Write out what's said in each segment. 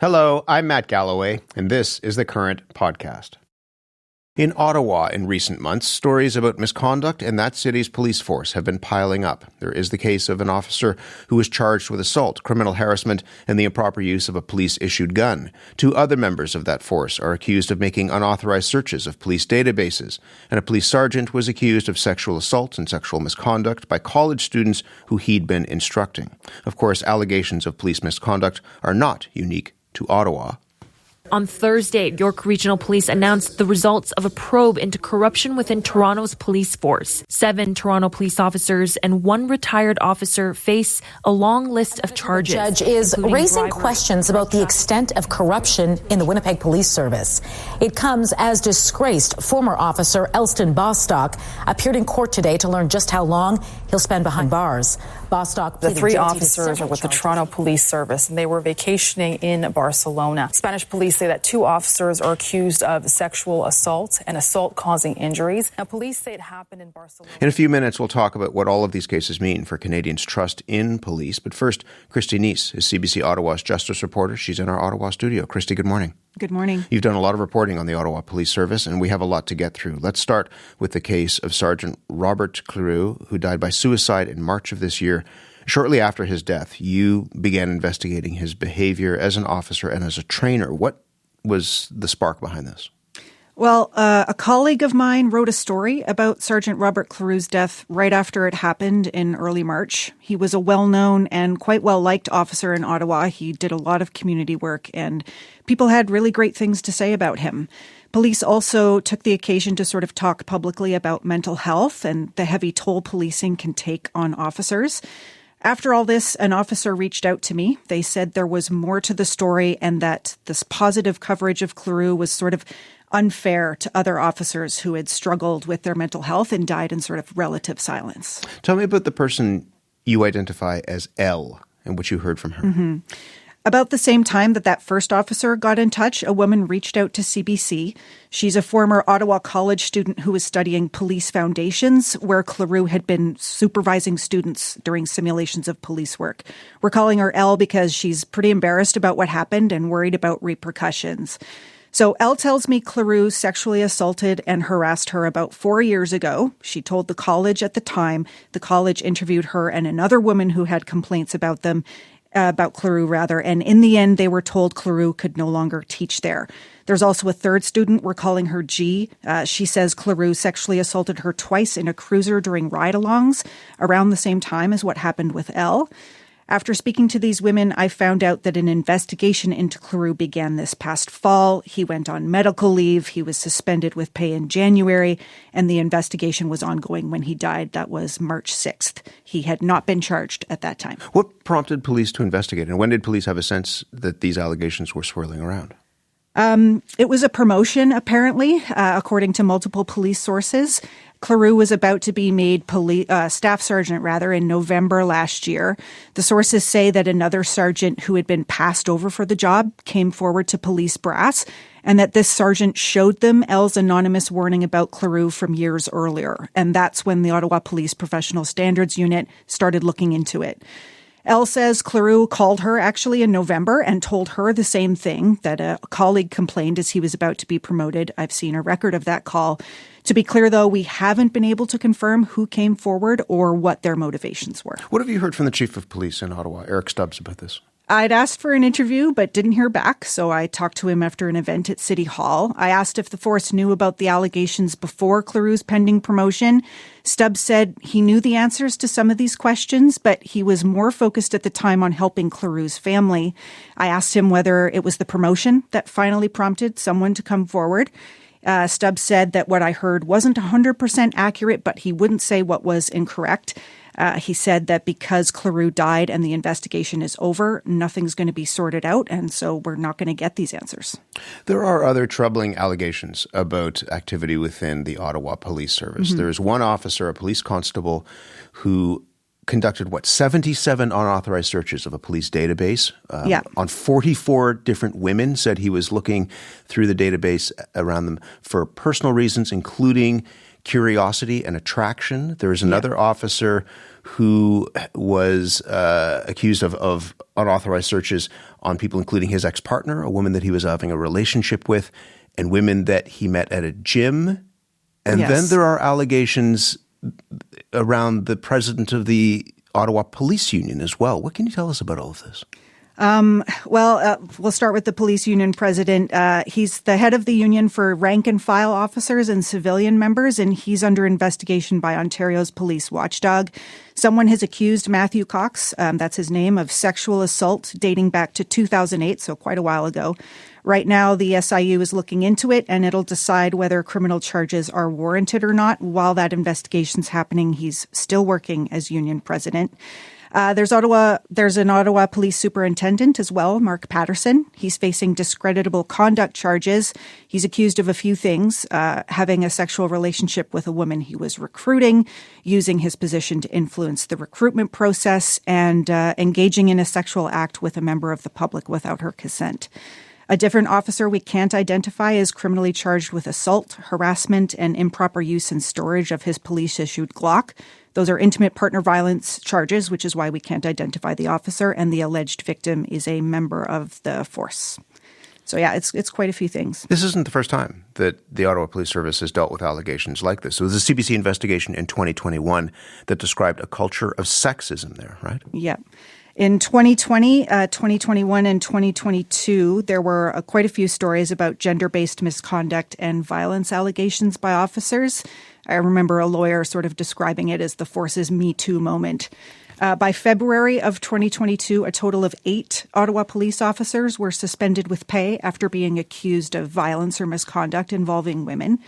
Hello, I'm Matt Galloway, and this is the Current Podcast. In Ottawa in recent months, stories about misconduct in that city's police force have been piling up. There is the case of an officer who was charged with assault, criminal harassment, and the improper use of a police-issued gun. 2 other members of that force are accused of making unauthorized searches of police databases, and a police sergeant was accused of sexual assault and sexual misconduct by college students who he'd been instructing. Of course, allegations of police misconduct are not unique to Ottawa. On Thursday, York Regional Police announced the results of a probe into corruption within Toronto's police force. 7 Toronto police officers and 1 retired officer face a long list of charges. The judge is raising questions about the extent of corruption in the Winnipeg Police Service. It comes as disgraced former officer Elston Bostock appeared in court today to learn just how long he'll spend behind bars. Bostock the 3 officers are with the Toronto Police Service, and they were vacationing in Barcelona. Spanish police say that 2 officers are accused of sexual assault and assault causing injuries. Now, police say it happened in Barcelona. In a few minutes, we'll talk about what all of these cases mean for Canadians' trust in police. But first, Christy Neese is CBC Ottawa's justice reporter. She's in our Ottawa studio. Christy, good morning. Good morning. You've done a lot of reporting on the Ottawa Police Service, and we have a lot to get through. Let's start with the case of Sergeant Robert Cleroux, who died by suicide in March of this year. Shortly after his death, you began investigating his behavior as an officer and as a trainer. What was the spark behind this? Well, a colleague of mine wrote a story about Sergeant Robert Cleroux's death right after it happened in early March. He was a well-known and quite well-liked officer in Ottawa. He did a lot of community work, and people had really great things to say about him. Police also took the occasion to sort of talk publicly about mental health and the heavy toll policing can take on officers. After all this, an officer reached out to me. They said there was more to the story and that this positive coverage of Cleroux was sort of unfair to other officers who had struggled with their mental health and died in sort of relative silence. Tell me about the person you identify as L and what you heard from her. Mm-hmm. About the same time that first officer got in touch, a woman reached out to CBC. She's a former Ottawa College student who was studying police foundations, where Cleroux had been supervising students during simulations of police work. We're calling her Elle because she's pretty embarrassed about what happened and worried about repercussions. So Elle tells me Cleroux sexually assaulted and harassed her about 4 years ago. She told the college at the time. The college interviewed her and another woman who had complaints about them. About Cleroux, and in the end, they were told Cleroux could no longer teach there. There's also a third student, we're calling her G. She says Cleroux sexually assaulted her twice in a cruiser during ride-alongs around the same time as what happened with Elle. After speaking to these women, I found out that an investigation into Cleroux began this past fall. He went on medical leave. He was suspended with pay in January, and the investigation was ongoing when he died. That was March 6th. He had not been charged at that time. What prompted police to investigate, and when did police have a sense that these allegations were swirling around? It was a promotion, apparently, according to multiple police sources. Cleroux was about to be made staff sergeant, in November last year. The sources say that another sergeant who had been passed over for the job came forward to police brass, and that this sergeant showed them Elle's anonymous warning about Cleroux from years earlier. And that's when the Ottawa Police Professional Standards Unit started looking into it. Elle says Cleroux called her actually in November and told her the same thing, that a colleague complained as he was about to be promoted. I've seen a record of that call. To be clear, though, we haven't been able to confirm who came forward or what their motivations were. What have you heard from the Chief of Police in Ottawa, Eric Stubbs, about this? I'd asked for an interview but didn't hear back, so I talked to him after an event at City Hall. I asked if the force knew about the allegations before Cleroux's pending promotion. Stubbs said he knew the answers to some of these questions, but he was more focused at the time on helping Cleroux's family. I asked him whether it was the promotion that finally prompted someone to come forward. Stubbs said that what I heard wasn't 100% accurate, but he wouldn't say what was incorrect. He said that because Cleroux died and the investigation is over, nothing's going to be sorted out, and so we're not going to get these answers. There are other troubling allegations about activity within the Ottawa Police Service. Mm-hmm. There is one officer, a police constable, who conducted, 77 unauthorized searches of a police database on 44 different women, said he was looking through the database around them for personal reasons, including curiosity and attraction. There is another officer who was accused of unauthorized searches on people including his ex-partner, a woman that he was having a relationship with, and women that he met at a gym. And then there are allegations around the president of the Ottawa Police Union as well. What can you tell us about all of this? We'll start with the police union president. He's the head of the union for rank and file officers and civilian members, and he's under investigation by Ontario's police watchdog. Someone has accused Matthew Cox, that's his name, of sexual assault dating back to 2008, so quite a while ago. Right now, the SIU is looking into it, and it'll decide whether criminal charges are warranted or not. While that investigation's happening, he's still working as union president. There's an Ottawa police superintendent as well, Mark Patterson. He's facing discreditable conduct charges. He's accused of a few things, having a sexual relationship with a woman he was recruiting, using his position to influence the recruitment process, and engaging in a sexual act with a member of the public without her consent. A different officer we can't identify is criminally charged with assault, harassment, and improper use and storage of his police-issued Glock. Those are intimate partner violence charges, which is why we can't identify the officer, and the alleged victim is a member of the force. So yeah, it's quite a few things. This isn't the first time that the Ottawa Police Service has dealt with allegations like this. So there's a CBC investigation in 2021 that described a culture of sexism there, right? Yeah. In 2020, 2021, and 2022, there were quite a few stories about gender-based misconduct and violence allegations by officers. I remember a lawyer sort of describing it as the force's Me Too moment. By February of 2022, a total of 8 Ottawa police officers were suspended with pay after being accused of violence or misconduct involving women.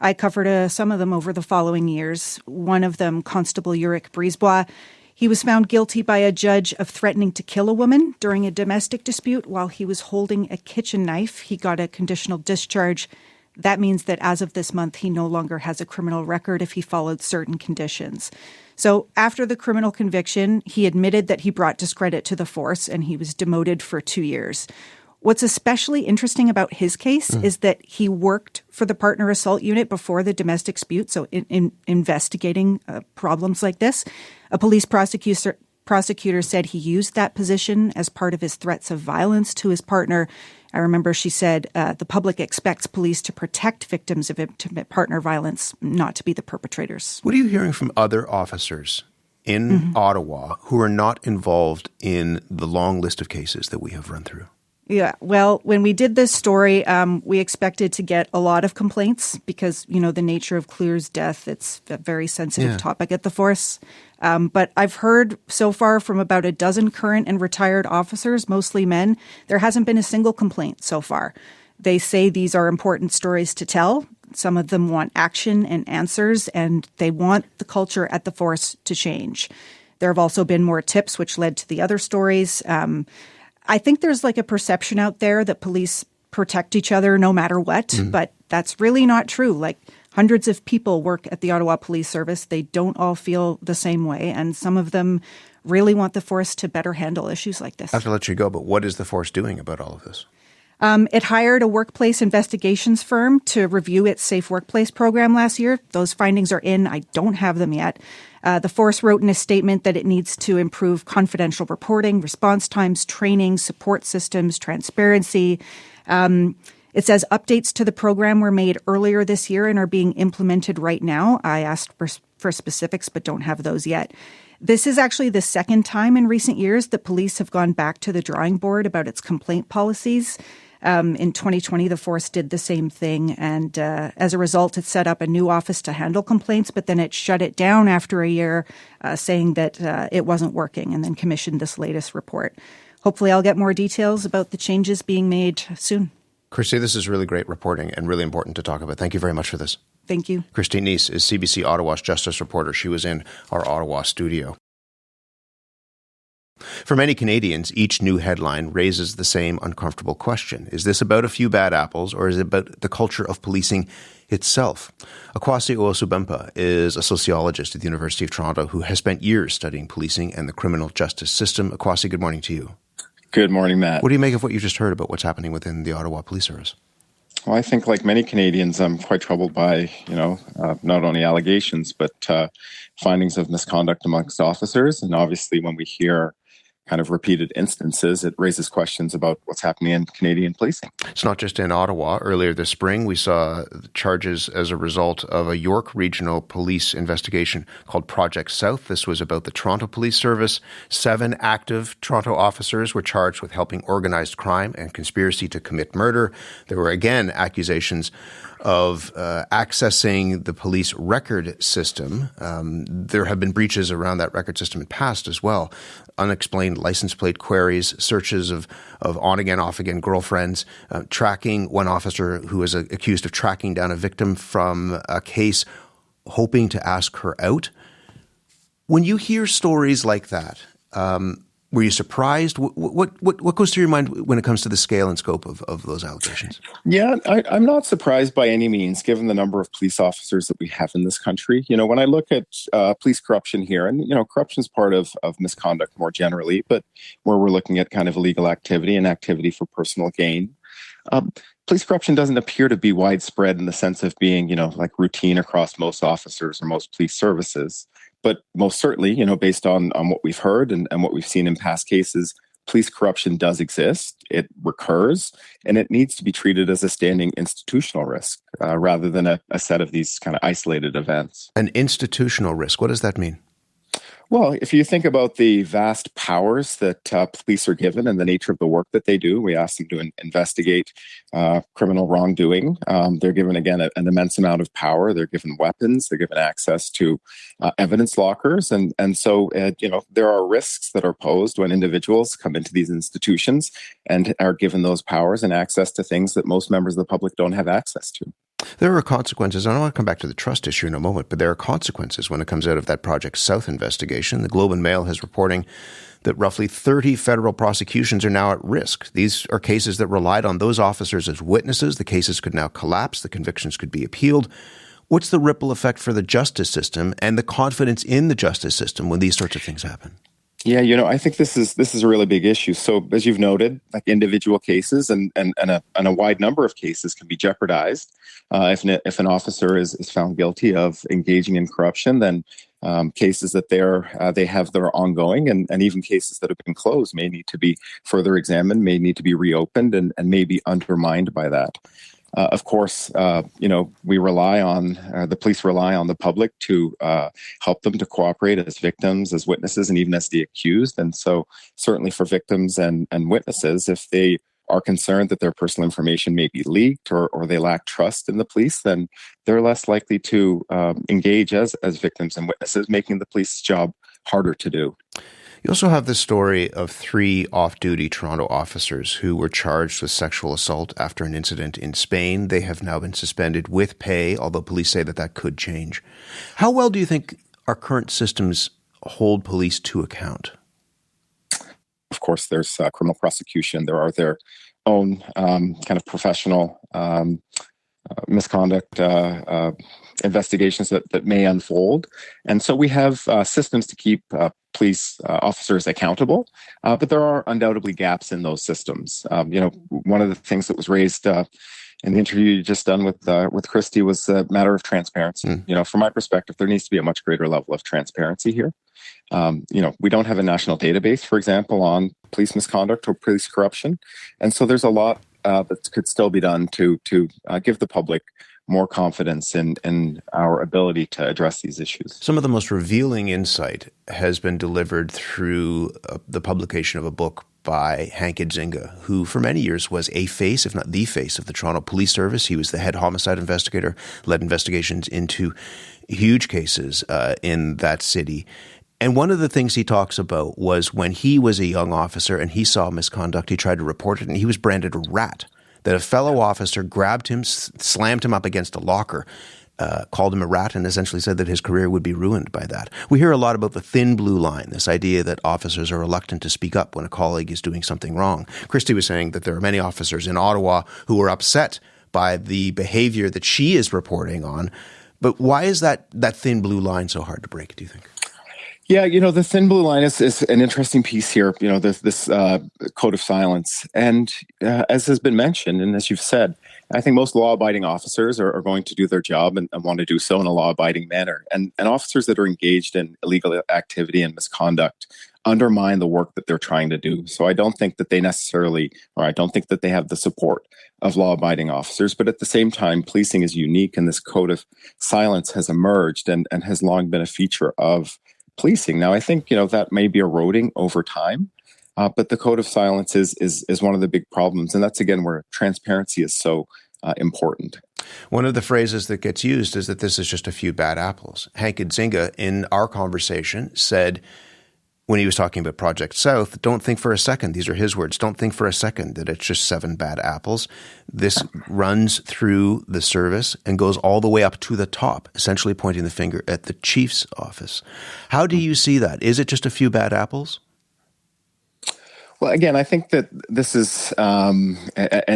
I covered some of them over the following years. One of them, Constable Uric Brisebois, he was found guilty by a judge of threatening to kill a woman during a domestic dispute while he was holding a kitchen knife. He got a conditional discharge. That means that as of this month, he no longer has a criminal record if he followed certain conditions. So after the criminal conviction, he admitted that he brought discredit to the force and he was demoted for 2 years. What's especially interesting about his case is that he worked for the partner assault unit before the domestic dispute, so in investigating problems like this. A police prosecutor said he used that position as part of his threats of violence to his partner. I remember she said the public expects police to protect victims of intimate partner violence, not to be the perpetrators. What are you hearing from other officers in Ottawa who are not involved in the long list of cases that we have run through? Yeah, well, when we did this story, we expected to get a lot of complaints because, the nature of Clure's death, it's a very sensitive topic at the force. But I've heard so far from about a dozen current and retired officers, mostly men, there hasn't been a single complaint so far. They say these are important stories to tell. Some of them want action and answers, and they want the culture at the force to change. There have also been more tips, which led to the other stories. I think there's like a perception out there that police protect each other no matter what, but that's really not true. Like hundreds of people work at the Ottawa Police Service. They don't all feel the same way, and some of them really want the force to better handle issues like this. I have to let you go, but what is the force doing about all of this? It hired a workplace investigations firm to review its Safe Workplace program last year. Those findings are in. I don't have them yet. The force wrote in a statement that it needs to improve confidential reporting, response times, training, support systems, transparency. It says updates to the program were made earlier this year and are being implemented right now. I asked for specifics, but don't have those yet. This is actually the second time in recent years that police have gone back to the drawing board about its complaint policies. In 2020, the force did the same thing, and as a result, it set up a new office to handle complaints, but then it shut it down after a year, saying that it wasn't working, and then commissioned this latest report. Hopefully, I'll get more details about the changes being made soon. Christy, this is really great reporting and really important to talk about. Thank you very much for this. Thank you. Christine Neese is CBC Ottawa's justice reporter. She was in our Ottawa studio. For many Canadians, each new headline raises the same uncomfortable question. Is this about a few bad apples, or is it about the culture of policing itself? Akwasi Owosubempa is a sociologist at the University of Toronto who has spent years studying policing and the criminal justice system. Akwasi, good morning to you. Good morning, Matt. What do you make of what you just heard about what's happening within the Ottawa Police Service? Well, I think like many Canadians, I'm quite troubled by, not only allegations, but findings of misconduct amongst officers. And obviously when we hear kind of repeated instances, it raises questions about what's happening in Canadian policing. It's not just in Ottawa. Earlier this spring, we saw charges as a result of a York Regional Police investigation called Project South. This was about the Toronto Police Service. 7 active Toronto officers were charged with helping organized crime and conspiracy to commit murder. There were again accusations of accessing the police record system. There have been breaches around that record system in past as well. Unexplained license plate queries, searches of on-again, off-again girlfriends, tracking one officer who was accused of tracking down a victim from a case, hoping to ask her out. When you hear stories like that, were you surprised? What goes through your mind when it comes to the scale and scope of those allegations? Yeah, I'm not surprised by any means, given the number of police officers that we have in this country. When I look at police corruption here, and, corruption is part of misconduct more generally, but where we're looking at kind of illegal activity and activity for personal gain. Police corruption doesn't appear to be widespread in the sense of being, like routine across most officers or most police services. But most certainly, based on what we've heard and what we've seen in past cases, police corruption does exist. It recurs, and it needs to be treated as a standing institutional risk rather than a set of these kind of isolated events. An institutional risk, what does that mean? Well, if you think about the vast powers that police are given and the nature of the work that they do, we ask them to investigate criminal wrongdoing. They're given, again, an immense amount of power. They're given weapons. They're given access to evidence lockers. And so, there are risks that are posed when individuals come into these institutions and are given those powers and access to things that most members of the public don't have access to. There are consequences. I want to come back to the trust issue in a moment, but there are consequences when it comes out of that Project South investigation. The Globe and Mail has reporting that roughly 30 federal prosecutions are now at risk. These are cases that relied on those officers as witnesses. The cases could now collapse. The convictions could be appealed. What's the ripple effect for the justice system and the confidence in the justice system when these sorts of things happen? Yeah, I think this is a really big issue. So, as you've noted, like individual cases and a wide number of cases can be jeopardized if an officer is found guilty of engaging in corruption. Then cases that they have that are ongoing and even cases that have been closed may need to be further examined, may need to be reopened, and may be undermined by that. Of course, we rely on the police rely on the public to help them to cooperate as victims, as witnesses, and even as the accused. And so certainly for victims and witnesses, if they are concerned that their personal information may be leaked or they lack trust in the police, then they're less likely to engage as victims and witnesses, making the police's job harder to do. You also have the story of 3 off-duty Toronto officers who were charged with sexual assault after an incident in Spain. They have now been suspended with pay, although police say that could change. How well do you think our current systems hold police to account? Of course, there's criminal prosecution. There are their own kind of professional misconduct investigations that may unfold. And so we have systems to keep police officers accountable, but there are undoubtedly gaps in those systems. One of the things that was raised in the interview you just done with Christy was a matter of transparency. From my perspective, there needs to be a much greater level of transparency here. We don't have a national database, for example, on police misconduct or police corruption. And so there's a lot that could still be done to give the public more confidence in our ability to address these issues. Some of the most revealing insight has been delivered through the publication of a book by Hank Idzinga, who for many years was a face, if not the face, of the Toronto Police Service. He was the head homicide investigator, led investigations into huge cases in that city. And one of the things he talks about was when he was a young officer and he saw misconduct, he tried to report it, and he was branded a rat. That a fellow officer grabbed him, slammed him up against a locker, called him a rat, and essentially said that his career would be ruined by that. We hear a lot about the thin blue line, this idea that officers are reluctant to speak up when a colleague is doing something wrong. Christy was saying that there are many officers in Ottawa who are upset by the behavior that she is reporting on. But why is that thin blue line so hard to break, do you think? Yeah, the thin blue line is an interesting piece here, this code of silence. And as has been mentioned, and as you've said, I think most law-abiding officers are going to do their job and want to do so in a law-abiding manner. And officers that are engaged in illegal activity and misconduct undermine the work that they're trying to do. So I don't think that they necessarily, or I don't think that they have the support of law-abiding officers. But at the same time, policing is unique, and this code of silence has emerged and has long been a feature of policing. Now, I think, that may be eroding over time, but the code of silence is one of the big problems. And that's, again, where transparency is so important. One of the phrases that gets used is that this is just a few bad apples. Hank Idzinga, in our conversation, said, when he was talking about Project South, don't think for a second, these are his words, don't think for a second that it's just 7 bad apples. This runs through the service and goes all the way up to the top, essentially pointing the finger at the chief's office. How do you see that? Is it just a few bad apples? Well, again, I think that this is an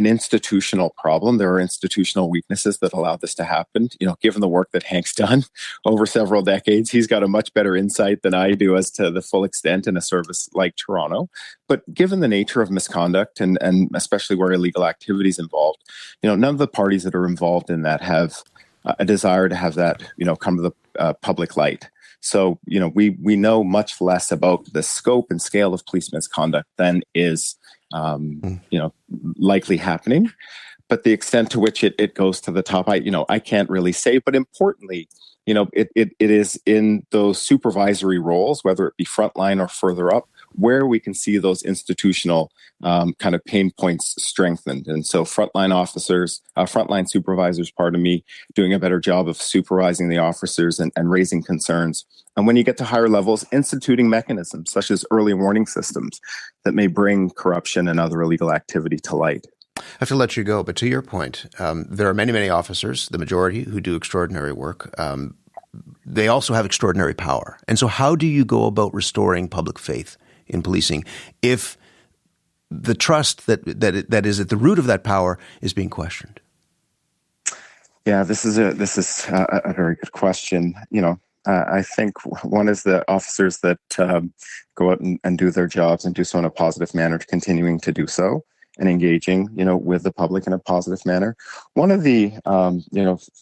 institutional problem. There are institutional weaknesses that allow this to happen. Given the work that Hank's done over several decades, he's got a much better insight than I do as to the full extent in a service like Toronto. But given the nature of misconduct and especially where illegal activity is involved, none of the parties that are involved in that have a desire to have that, come to the public light. So, we know much less about the scope and scale of police misconduct than is, likely happening. But the extent to which it goes to the top, I can't really say. But importantly, it is in those supervisory roles, whether it be frontline or further up, where we can see those institutional kind of pain points strengthened. And so frontline supervisors, doing a better job of supervising the officers and raising concerns. And when you get to higher levels, instituting mechanisms such as early warning systems that may bring corruption and other illegal activity to light. I have to let you go, but to your point, there are many, many officers, the majority, who do extraordinary work. They also have extraordinary power. And so how do you go about restoring public faith in policing if the trust that is at the root of that power is being questioned? Yeah, this is a very good question. I think one is the officers that go out and do their jobs and do so in a positive manner, continuing to do so and engaging, with the public in a positive manner. One of the,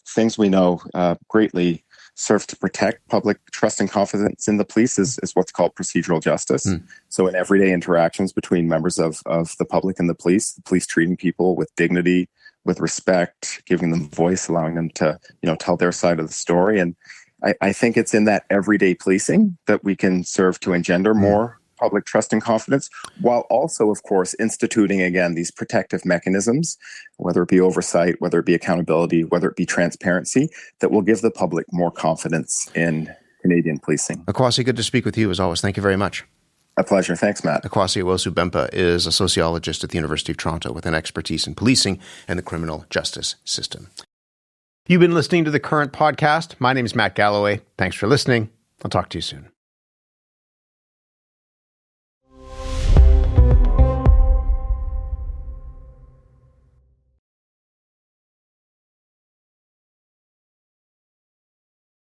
things we know greatly serve to protect public trust and confidence in the police is what's called procedural justice. So in everyday interactions between members of the public and the police treating people with dignity, with respect, giving them voice, allowing them to, tell their side of the story. And I think it's in that everyday policing that we can serve to engender more public trust and confidence, while also, of course, instituting, again, these protective mechanisms, whether it be oversight, whether it be accountability, whether it be transparency, that will give the public more confidence in Canadian policing. Akwasi, good to speak with you as always. Thank you very much. A pleasure. Thanks, Matt. Akwasi Iwosu-Bempah is a sociologist at the University of Toronto with an expertise in policing and the criminal justice system. You've been listening to The Current Podcast. My name is Matt Galloway. Thanks for listening. I'll talk to you soon.